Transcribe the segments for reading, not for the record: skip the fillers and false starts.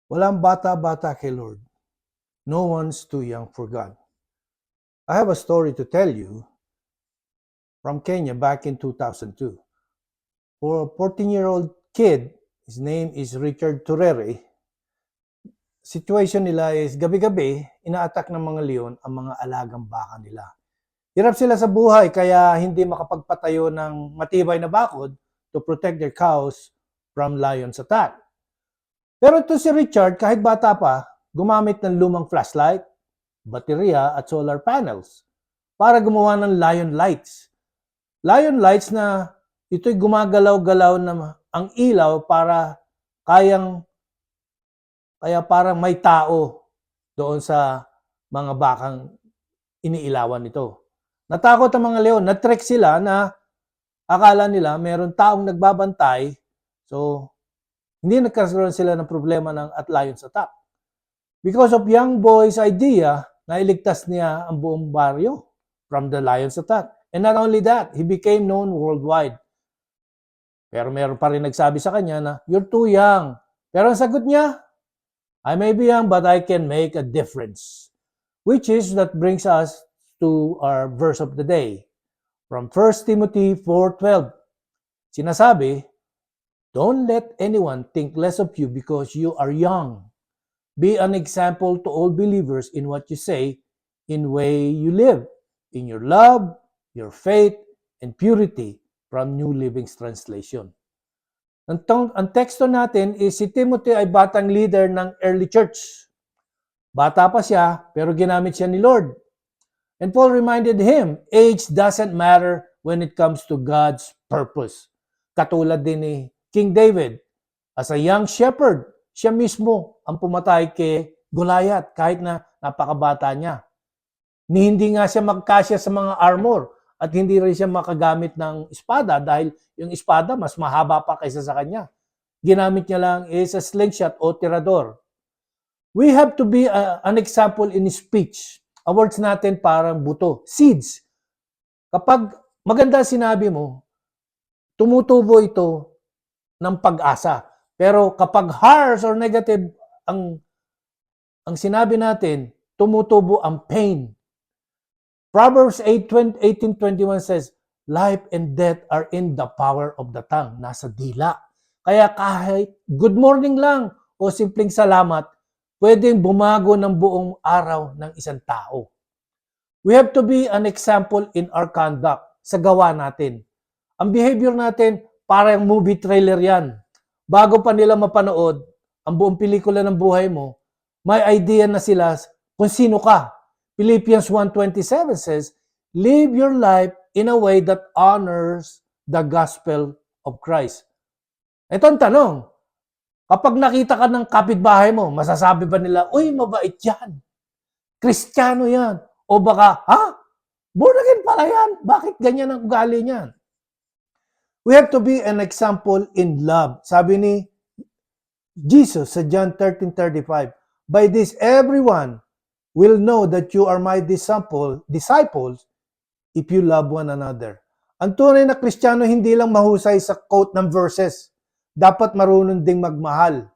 Walang bata-bata kay Lord. No one's too young for God. I have a story to tell you from Kenya back in 2002. For a 14-year-old kid, his name is Richard Turere, situation nila is gabi-gabi, ina-attack ng mga leon ang mga alagang baka nila. Hirap sila sa buhay kaya hindi makapagpatayo ng matibay na bakod to protect their cows from lions attack. Pero ito si Richard, kahit bata pa, gumamit ng lumang flashlight, baterya at solar panels para gumawa ng lion lights. Lion lights na ito'y gumagalaw-galaw na ang ilaw para kaya parang may tao doon sa mga bakang iniilawan nito. Natakot ang mga leon, na-trick sila na akala nila meron taong nagbabantay, so hindi nagkaroon sila ng problema ng at lions attack. Because of young boy's idea, nailigtas niya ang buong baryo from the lions attack. And not only that, he became known worldwide. Pero meron pa rin nagsabi sa kanya na, you're too young. Pero ang sagot niya, I may be young but I can make a difference. Which is, that brings us to our verse of the day. From 1 Timothy 4:12. Sinasabi, don't let anyone think less of you because you are young. Be an example to all believers in what you say, in way you live, in your love, your faith, and purity, from New Living Translation. Ang teksto natin is si Timothy ay batang leader ng early church. Bata pa siya, pero ginamit siya ni Lord. And Paul reminded him, age doesn't matter when it comes to God's purpose. Katulad din ni King David, as a young shepherd, siya mismo ang pumatay kay Goliath kahit na napakabata niya. Hindi nga siya magkasya sa mga armor at hindi rin siya makagamit ng espada dahil yung espada mas mahaba pa kaysa sa kanya. Ginamit niya lang is a slingshot o tirador. We have to be an example in speech. Ang words natin parang buto, seeds. Kapag maganda sinabi mo, tumutubo ito ng pag-asa. Pero kapag harsh or negative ang sinabi natin, tumutubo ang pain. Proverbs 18:21 says, life and death are in the power of the tongue. Nasa dila. Kaya kahit good morning lang o simpleng salamat, pwedeng bumago ng buong araw ng isang tao. We have to be an example in our conduct sa gawa natin. Ang behavior natin, parang movie trailer yan. Bago pa nila mapanood ang buong pelikula ng buhay mo, may idea na sila kung sino ka. Philippians 1:27 says, live your life in a way that honors the gospel of Christ. Ito ang tanong, kapag nakita ka ng kapitbahay mo, masasabi ba nila, uy, mabait yan, Kristiyano yan, o baka, born again pala yan, bakit ganyan ang ugali niyan? We have to be an example in love. Sabi ni Jesus sa John 13:35, by this everyone will know that you are my disciples if you love one another. Ang tunay na Kristiyano hindi lang mahusay sa quote ng verses. Dapat marunong ding magmahal.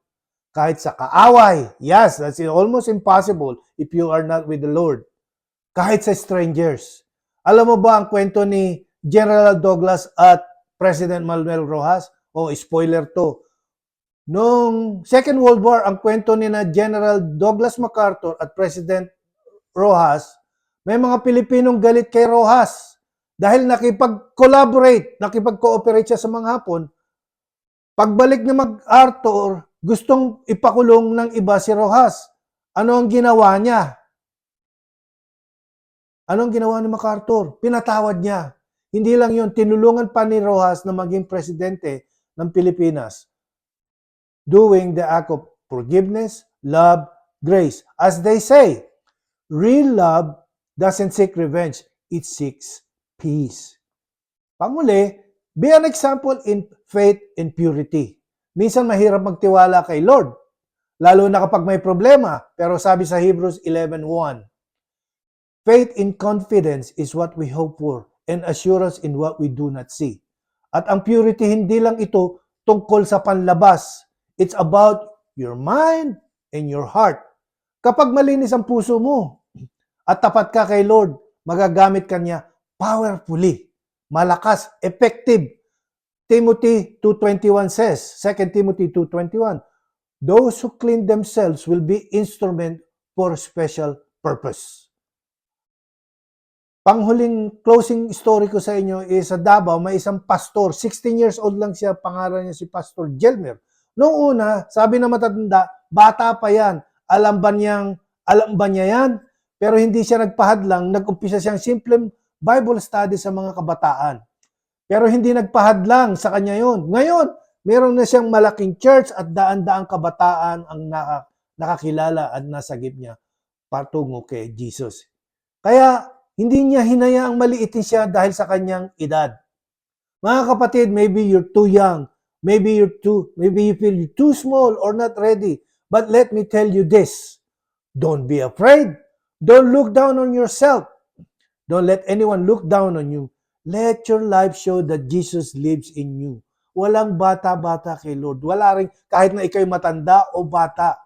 Kahit sa kaaway. Yes, that's almost impossible if you are not with the Lord. Kahit sa strangers. Alam mo ba ang kwento ni General Douglas at President Manuel Rojas? Spoiler to. Noong Second World War, ang kwento ni na General Douglas MacArthur at President Rojas, may mga Pilipinong galit kay Rojas dahil nakipag-cooperate siya sa mga Hapon. Pagbalik ni MacArthur, gustong ipakulong ng iba si Rojas. Ano ang ginawa niya? Anong ginawa ni MacArthur? Pinatawad niya. Hindi lang yun, tinulungan pa ni Rojas na maging presidente ng Pilipinas. Doing the act of forgiveness, love, grace. As they say, real love doesn't seek revenge, it seeks peace. Panguli, be an example in faith and purity. Minsan mahirap magtiwala kay Lord, lalo na kapag may problema. Pero sabi sa Hebrews 11:1, faith in confidence is what we hope for and assurance in what we do not see. At ang purity, hindi lang ito tungkol sa panlabas. It's about your mind, in your heart. Kapag malinis ang puso mo at tapat ka kay Lord, magagamit ka niya powerfully, malakas, effective. Timothy 2:21 says, 2 Timothy 2:21, those who clean themselves will be instrument for special purpose. Panghuling closing story ko sa inyo is sa Davao, may isang pastor, 16 years old lang siya, pangalan niya si Pastor Jelmer. Noong una, sabi na matatanda, bata pa yan, alam ba niya yan? Pero hindi siya nagpahadlang, nag-umpisa siyang simple Bible study sa mga kabataan. Pero hindi nagpahadlang sa kanya yon. Ngayon, meron na siyang malaking church at daan-daang kabataan ang nakakilala at nasagip niya patungo kay Jesus. Kaya, hindi niya hinayaang maliitin siya dahil sa kanyang edad. Mga kapatid, maybe you're too young. Maybe you feel you're too small or not ready. But let me tell you this. Don't be afraid. Don't look down on yourself. Don't let anyone look down on you. Let your life show that Jesus lives in you. Walang bata-bata kay Lord. Wala rin kahit na ikaw'y matanda o bata.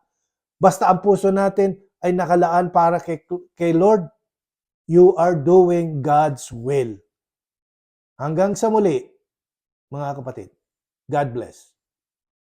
Basta ang puso natin ay nakalaan para kay Lord, you are doing God's will. Hanggang sa muli, mga kapatid. God bless.